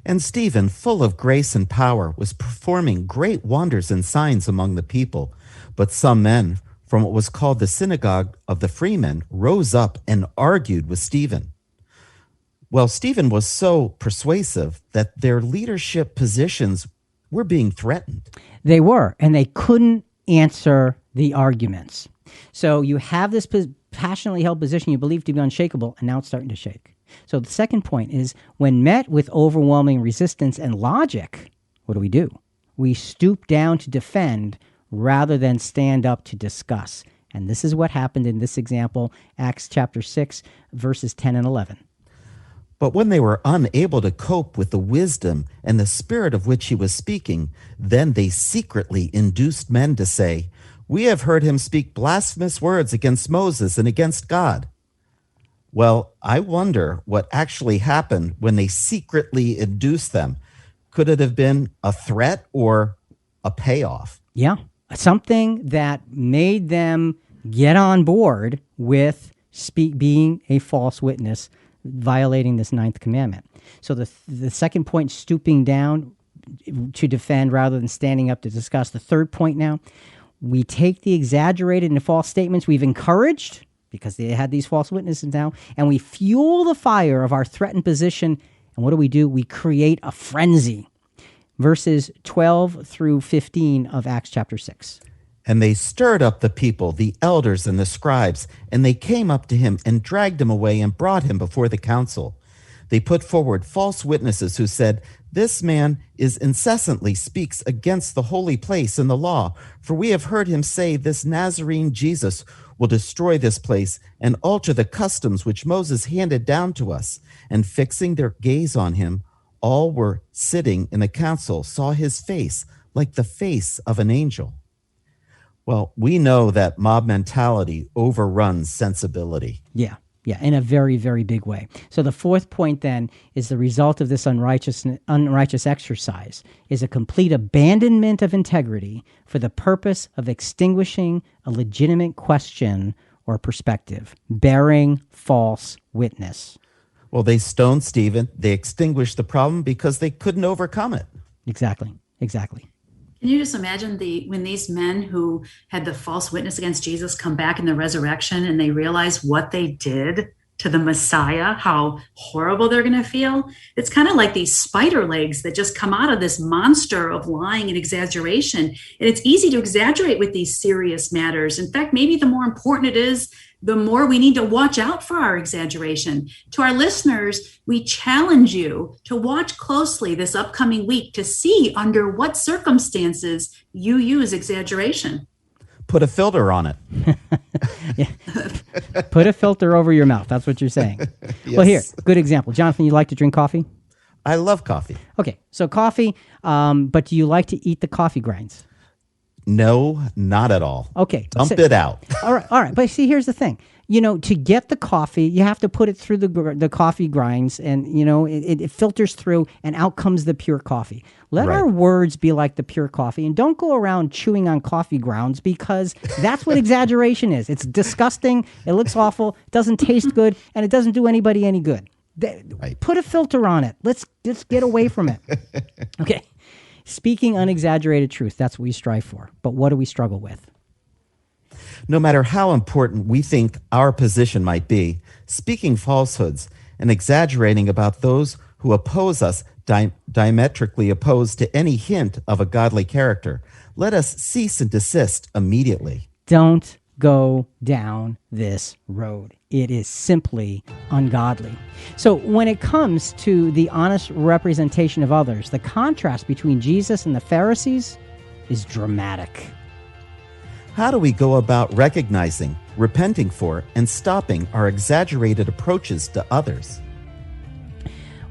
And Stephen, full of grace and power, was performing great wonders and signs among the people. But some men from what was called the synagogue of the freemen rose up and argued with Stephen. Well, Stephen was so persuasive that their leadership positions were being threatened. They were, and they couldn't answer the arguments. So you have this passionately held position you believe to be unshakable, and now it's starting to shake. So the second point is, when met with overwhelming resistance and logic, what do? We stoop down to defend rather than stand up to discuss. And this is what happened in this example, Acts chapter 6, verses 10 and 11. But when they were unable to cope with the wisdom and the spirit of which he was speaking, then they secretly induced men to say, We have heard him speak blasphemous words against Moses and against God. Well, I wonder what actually happened when they secretly induced them. Could it have been a threat or a payoff? Yeah, something that made them get on board with being a false witness, violating this ninth commandment. So the second point, stooping down to defend rather than standing up to discuss. The third point now, we take the exaggerated and false statements we've encouraged, because they had these false witnesses now, and we fuel the fire of our threatened position. And what do? We create a frenzy. Verses 12 through 15 of Acts chapter 6. And they stirred up the people, the elders and the scribes, and they came up to him and dragged him away and brought him before the council. They put forward false witnesses who said, This man incessantly speaks against the holy place and the law, for we have heard him say this Nazarene Jesus will destroy this place and alter the customs which Moses handed down to us. And fixing their gaze on him, all were sitting in the council saw his face like the face of an angel. Well, we know that mob mentality overruns sensibility. Yeah, in a very, very big way. So the fourth point then is the result of this unrighteous exercise is a complete abandonment of integrity for the purpose of extinguishing a legitimate question or perspective, bearing false witness. Well, they stoned Stephen. They extinguished the problem because they couldn't overcome it. Exactly. Can you just imagine when these men who had the false witness against Jesus come back in the resurrection and they realize what they did to the Messiah, how horrible they're going to feel? It's kind of like these spider legs that just come out of this monster of lying and exaggeration. And it's easy to exaggerate with these serious matters. In fact, maybe the more important it is, the more we need to watch out for our exaggeration. To our listeners, we challenge you to watch closely this upcoming week to see under what circumstances you use exaggeration. Put a filter on it. Yeah. Put a filter over your mouth. That's what you're saying. Yes. Well, here, good example. Jonathan, you like to drink coffee? I love coffee. Okay, so coffee, but do you like to eat the coffee grinds? No, not at all. Okay. Dump it out. All right. But see, here's the thing. To get the coffee, you have to put it through the coffee grinds, and, it filters through, and out comes the pure coffee. Let our words be like the pure coffee, and don't go around chewing on coffee grounds, because that's what exaggeration is. It's disgusting. It looks awful. It doesn't taste good, and it doesn't do anybody any good. Right. Put a filter on it. Let's get away from it. Okay. Speaking unexaggerated truth, that's what we strive for. But what do we struggle with? No matter how important we think our position might be, speaking falsehoods and exaggerating about those who oppose us, diametrically opposed to any hint of a godly character, let us cease and desist immediately. Don't go down this road. It is simply ungodly. So when it comes to the honest representation of others, the contrast between Jesus and the Pharisees is dramatic. How do we go about recognizing, repenting for, and stopping our exaggerated approaches to others?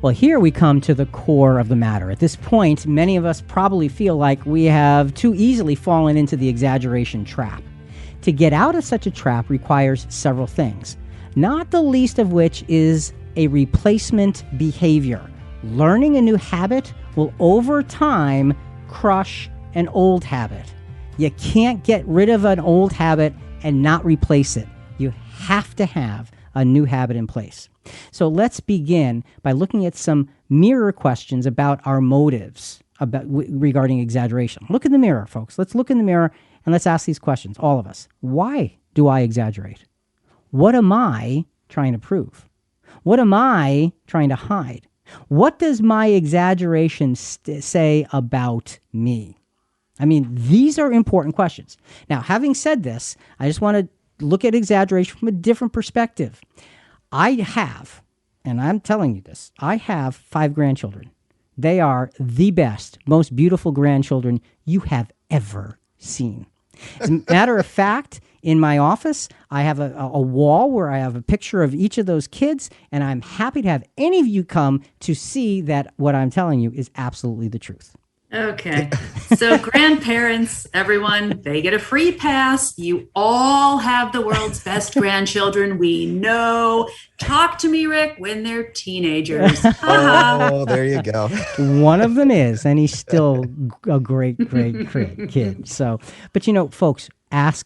Well, here we come to the core of the matter. At this point, many of us probably feel like we have too easily fallen into the exaggeration trap. To get out of such a trap requires several things, not the least of which is a replacement behavior. Learning a new habit will over time crush an old habit. You can't get rid of an old habit and not replace it. You have to have a new habit in place. So let's begin by looking at some mirror questions about our motives regarding exaggeration. Look in the mirror, folks. Let's look in the mirror and let's ask these questions, all of us. Why do I exaggerate? What am I trying to prove? What am I trying to hide? What does my exaggeration say about me? I mean, these are important questions. Now, having said this, I just want to look at exaggeration from a different perspective. I have, and I'm telling you this, I have 5 grandchildren. They are the best, most beautiful grandchildren you have ever seen. As a matter of fact, in my office, I have a wall where I have a picture of each of those kids, and I'm happy to have any of you come to see that what I'm telling you is absolutely the truth. Okay. So grandparents, everyone, they get a free pass. You all have the world's best grandchildren. We know. Talk to me, Rick, when they're teenagers. Oh, there you go. One of them is, and he's still a great kid. So, but folks, let's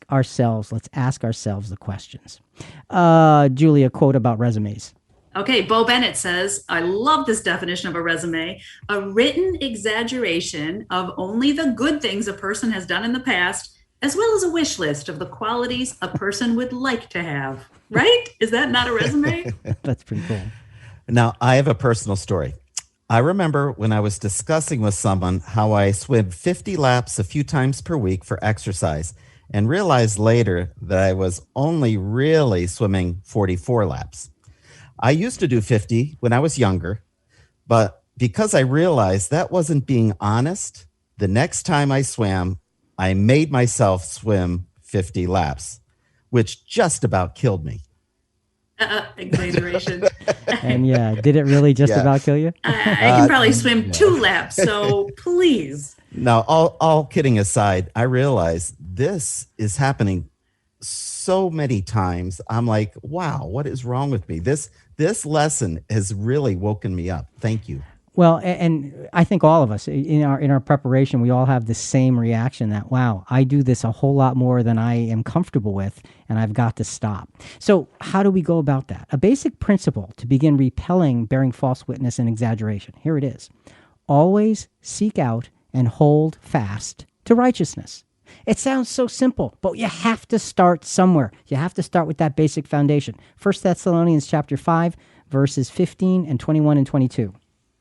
ask ourselves the questions. Julia, quote about resumes. Okay, Bo Bennett says, I love this definition of a resume, a written exaggeration of only the good things a person has done in the past, as well as a wish list of the qualities a person would like to have. Right? Is that not a resume? That's pretty cool. Now, I have a personal story. I remember when I was discussing with someone how I swim 50 laps a few times per week for exercise and realized later that I was only really swimming 44 laps. I used to do 50 when I was younger, but because I realized that wasn't being honest, the next time I swam, I made myself swim 50 laps, which just about killed me. Exaggeration. And did it really just about kill you? I can probably swim 2 laps, so please. No, all kidding aside, I realized this is happening so many times. I'm like, wow, what is wrong with me? This lesson has really woken me up. Thank you. Well, and I think all of us in our preparation, we all have the same reaction that, wow, I do this a whole lot more than I am comfortable with, and I've got to stop. So how do we go about that? A basic principle to begin repelling bearing false witness and exaggeration. Here it is. Always seek out and hold fast to righteousness. It sounds so simple, but you have to start somewhere. You have to start with that basic foundation. 1 Thessalonians chapter 5, verses 15 and 21 and 22.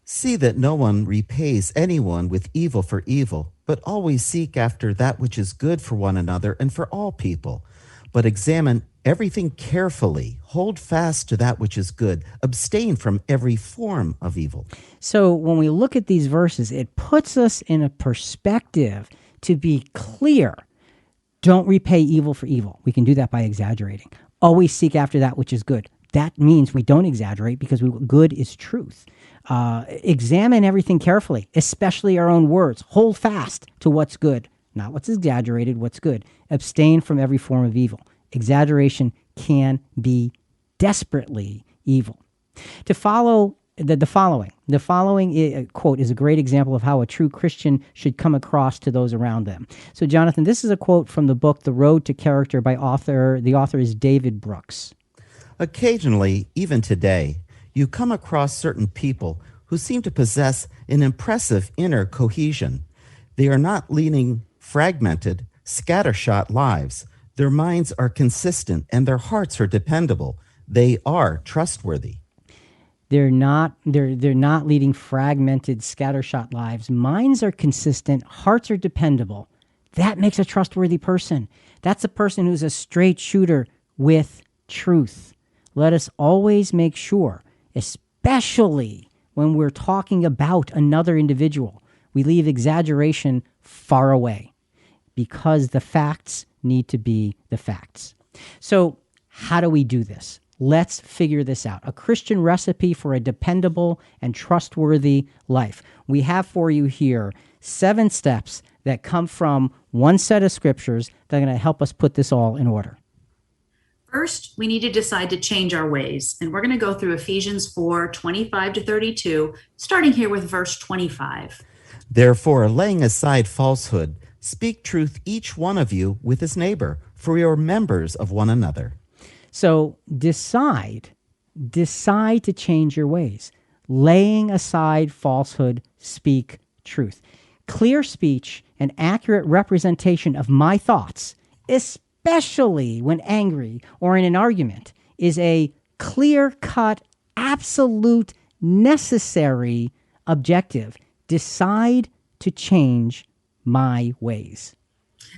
See that no one repays anyone with evil for evil, but always seek after that which is good for one another and for all people. But examine everything carefully. Hold fast to that which is good. Abstain from every form of evil. So when we look at these verses, it puts us in a perspective to be clear. Don't repay evil for evil. We can do that by exaggerating. Always seek after that which is good. That means we don't exaggerate because good is truth. Examine everything carefully, especially our own words. Hold fast to what's good, not what's exaggerated, what's good. Abstain from every form of evil. Exaggeration can be desperately evil. To follow the following quote is a great example of how a true Christian should come across to those around them. So, Jonathan, this is a quote from the book The Road to Character by the author is David Brooks. Occasionally, even today, you come across certain people who seem to possess an impressive inner cohesion. They are not leading fragmented, scattershot lives. Their minds are consistent and their hearts are dependable. They are trustworthy. They're not leading fragmented, scattershot lives. Minds are consistent, hearts are dependable. That makes a trustworthy person. That's a person who's a straight shooter with truth. Let us always make sure, especially when we're talking about another individual, we leave exaggeration far away because the facts need to be the facts. So how do we do this? Let's figure this out. A Christian recipe for a dependable and trustworthy life. We have for you here 7 steps that come from one set of scriptures that are going to help us put this all in order. First, we need to decide to change our ways. And we're going to go through Ephesians 4:25-32, starting here with verse 25. Therefore, laying aside falsehood, speak truth each one of you with his neighbor, for you are members of one another. So decide to change your ways. Laying aside falsehood, speak truth. Clear speech and accurate representation of my thoughts, especially when angry or in an argument, is a clear-cut, absolute, necessary objective. Decide to change my ways.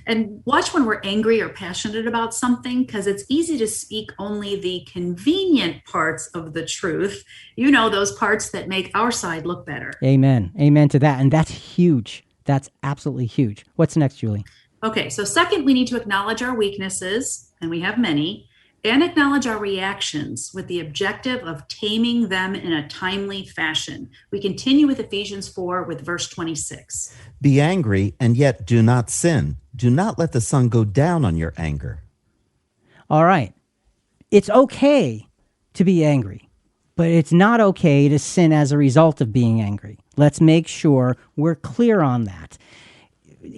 And watch when we're angry or passionate about something, because it's easy to speak only the convenient parts of the truth. You know, those parts that make our side look better. Amen. Amen to that. And that's huge. That's absolutely huge. What's next, Julie? Okay, so second, we need to acknowledge our weaknesses, and we have many, and acknowledge our reactions with the objective of taming them in a timely fashion. We continue with Ephesians 4 with verse 26. Be angry, and yet do not sin. Do not let the sun go down on your anger. All right. It's okay to be angry, but it's not okay to sin as a result of being angry. Let's make sure we're clear on that.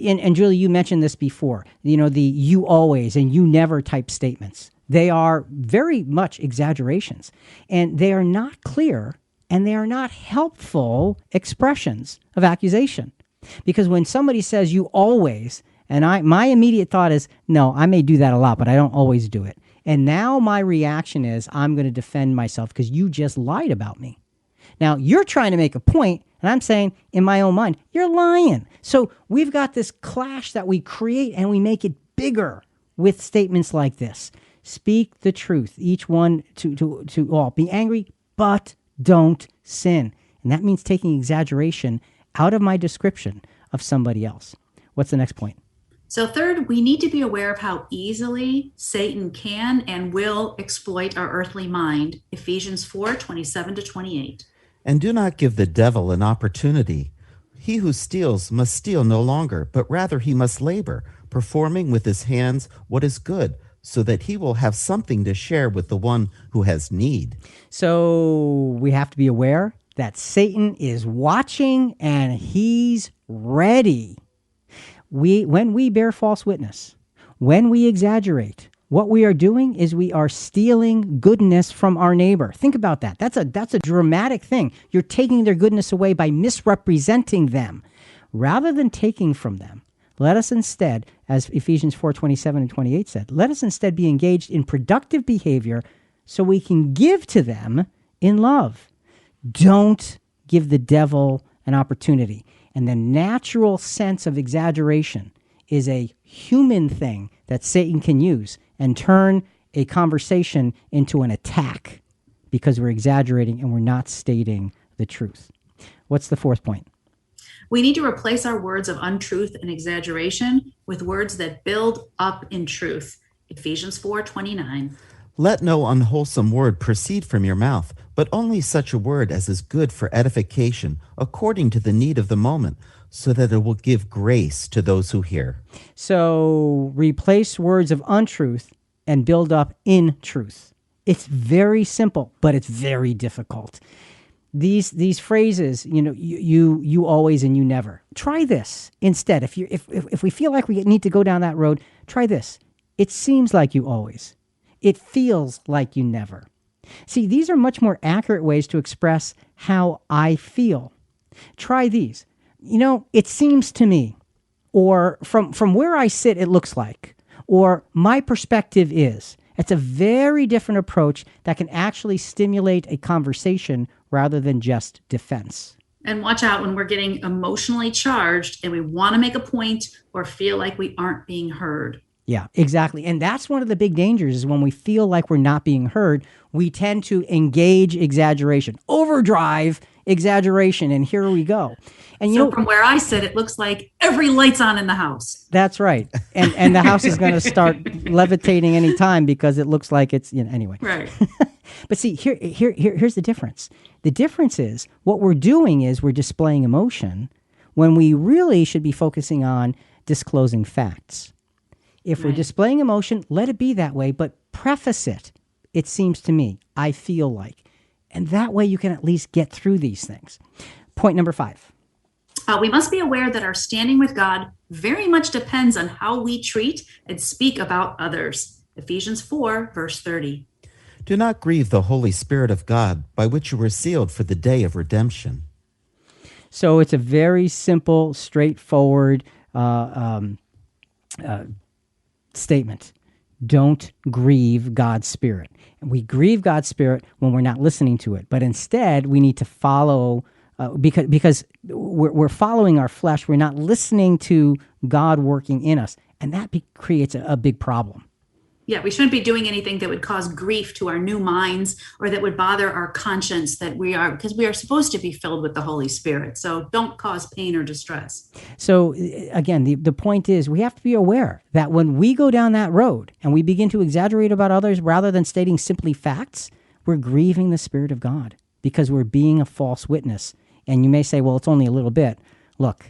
And Julie, you mentioned this before, the you always and you never type statements. They are very much exaggerations, and they are not clear, and they are not helpful expressions of accusation. Because when somebody says you always, and my immediate thought is, no, I may do that a lot, but I don't always do it. And now my reaction is, I'm going to defend myself because you just lied about me. Now, you're trying to make a point, and I'm saying in my own mind, you're lying. So we've got this clash that we create, and we make it bigger with statements like this. Speak the truth, each one to all. Be angry, but don't sin. And that means taking exaggeration out of my description of somebody else. What's the next point? So third, we need to be aware of how easily Satan can and will exploit our earthly mind. Ephesians 4:27-28. And do not give the devil an opportunity. He who steals must steal no longer, but rather he must labor, performing with his hands what is good, so that he will have something to share with the one who has need. So we have to be aware that Satan is watching and he's ready. When we bear false witness, when we exaggerate, what we are doing is we are stealing goodness from our neighbor. Think about that. That's a dramatic thing. You're taking their goodness away by misrepresenting them. Rather than taking from them, let us instead, as Ephesians 4:27-28 said, let us instead be engaged in productive behavior so we can give to them in love. Don't give the devil an opportunity. And the natural sense of exaggeration is a human thing that Satan can use and turn a conversation into an attack because we're exaggerating and we're not stating the truth. What's the fourth point? We need to replace our words of untruth and exaggeration with words that build up in truth. Ephesians 4:29. Let no unwholesome word proceed from your mouth, but only such a word as is good for edification, according to the need of the moment, so that it will give grace to those who hear. So replace words of untruth and build up in truth. It's very simple, but it's very difficult. These phrases, you always and you never. Try this instead. If we feel like we need to go down that road, try this. It seems like you always. It feels like you never. See, these are much more accurate ways to express how I feel. Try these. It seems to me, or from where I sit, it looks like, or my perspective is. It's a very different approach that can actually stimulate a conversation rather than just defense. And watch out when we're getting emotionally charged and we want to make a point or feel like we aren't being heard. Yeah, exactly. And that's one of the big dangers is when we feel like we're not being heard, we tend to engage exaggeration, overdrive exaggeration, and here we go. And so from where I sit, it looks like every light's on in the house. That's right. And the house is going to start levitating any time because it looks like it's, anyway. Right. But see, here's the difference. The difference is what we're doing is we're displaying emotion when we really should be focusing on disclosing facts. If we're displaying emotion, let it be that way, but preface it. It seems to me, I feel like. And that way you can at least get through these things. Point number 5. We must be aware that our standing with God very much depends on how we treat and speak about others. Ephesians 4, verse 30. Do not grieve the Holy Spirit of God, by which you were sealed for the day of redemption. So it's a very simple, straightforward statement. Don't grieve God's Spirit. And we grieve God's Spirit when we're not listening to it. But instead, we need to follow, because we're following our flesh. We're not listening to God working in us. And that creates a big problem. Yeah, we shouldn't be doing anything that would cause grief to our new minds or that would bother our conscience because we are supposed to be filled with the Holy Spirit. So don't cause pain or distress. So again, the point is we have to be aware that when we go down that road and we begin to exaggerate about others rather than stating simply facts, we're grieving the Spirit of God because we're being a false witness. And you may say, well, it's only a little bit. Look,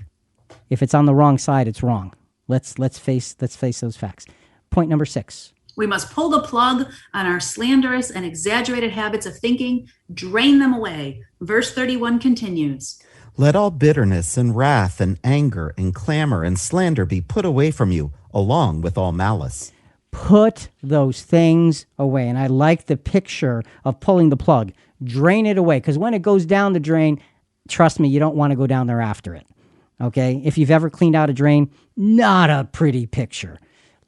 if it's on the wrong side, it's wrong. Let's face those facts. Point number 6. We must pull the plug on our slanderous and exaggerated habits of thinking, drain them away. Verse 31 continues. Let all bitterness and wrath and anger and clamor and slander be put away from you, along with all malice. Put those things away. And I like the picture of pulling the plug. Drain it away. Because when it goes down the drain, trust me, you don't want to go down there after it. Okay? If you've ever cleaned out a drain, not a pretty picture.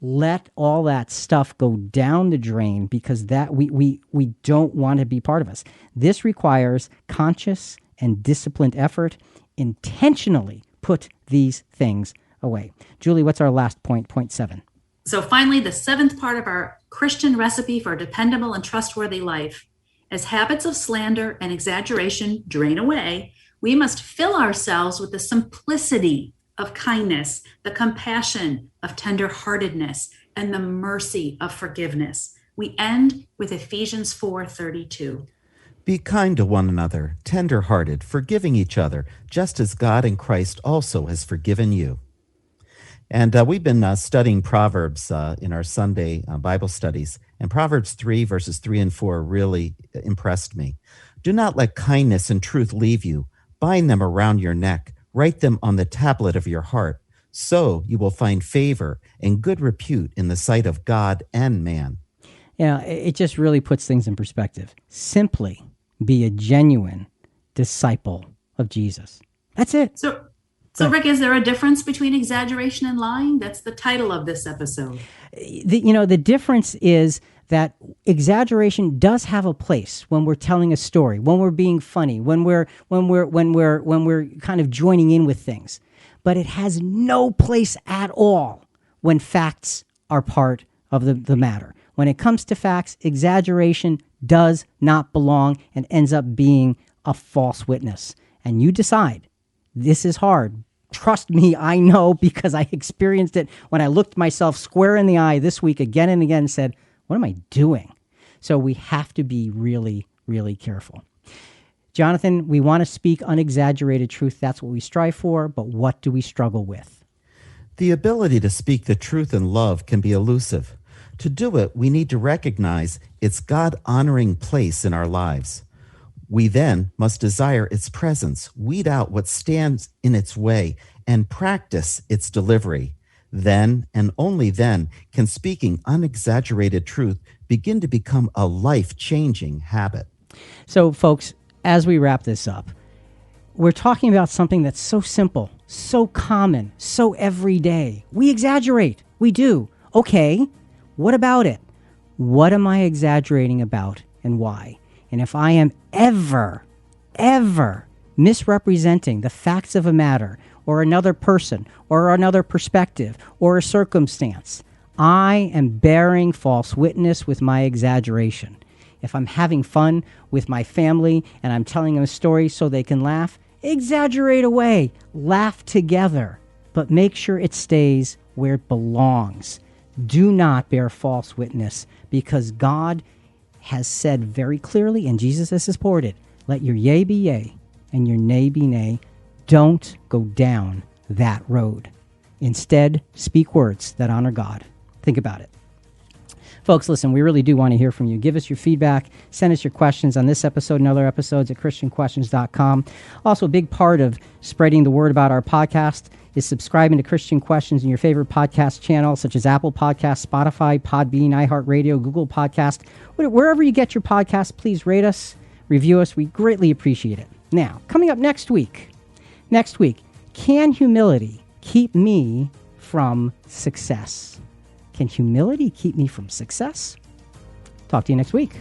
Let all that stuff go down the drain because that we don't want to be part of us. This requires conscious and disciplined effort. Intentionally put these things away. Julie, what's our last point, point 7? So finally, the 7th part of our Christian recipe for a dependable and trustworthy life. As habits of slander and exaggeration drain away, we must fill ourselves with the simplicity of kindness, the compassion of tenderheartedness, and the mercy of forgiveness. We end with Ephesians 4:32. Be kind to one another, tender-hearted, forgiving each other, just as God in Christ also has forgiven you. And we've been studying Proverbs in our Sunday Bible studies, and Proverbs 3, verses 3 and 4 really impressed me. Do not let kindness and truth leave you. Bind them around your neck. Write them on the tablet of your heart. So you will find favor and good repute in the sight of God and man. It just really puts things in perspective. Simply be a genuine disciple of Jesus. That's it. So Rick, is there a difference between exaggeration and lying? That's the title of this episode. The difference is that exaggeration does have a place when we're telling a story, when we're being funny, when we're kind of joining in with things. But it has no place at all when facts are part of the matter. When it comes to facts, exaggeration does not belong and ends up being a false witness. And you decide. This is hard. Trust me, I know because I experienced it when I looked myself square in the eye this week again and again and said, what am I doing? So we have to be really, really careful. Jonathan, we want to speak unexaggerated truth. That's what we strive for, but what do we struggle with? The ability to speak the truth in love can be elusive. To do it, we need to recognize its God-honoring place in our lives. We then must desire its presence, weed out what stands in its way, and practice its delivery. Then, and only then, can speaking unexaggerated truth begin to become a life-changing habit. So, folks, as we wrap this up, we're talking about something that's so simple, so common, so everyday. We exaggerate. We do. Okay, what about it? What am I exaggerating about and why? And if I am ever misrepresenting the facts of a matter or another person or another perspective or a circumstance, I am bearing false witness with my exaggeration. If I'm having fun with my family and I'm telling them a story so they can laugh, exaggerate away, laugh together, but make sure it stays where it belongs. Do not bear false witness, because God has said very clearly, and Jesus has supported, let your yea be yea and your nay be nay. Don't go down that road. Instead, speak words that honor God. Think about it. Folks, listen, we really do want to hear from you. Give us your feedback. Send us your questions on this episode and other episodes at ChristianQuestions.com. Also, a big part of spreading the word about our podcast is subscribing to Christian Questions in your favorite podcast channel, such as Apple Podcasts, Spotify, Podbean, iHeartRadio, Google Podcast. Wherever you get your podcast, please rate us, review us. We greatly appreciate it. Now, coming up next week, can humility keep me from success? Can humility keep me from success? Talk to you next week.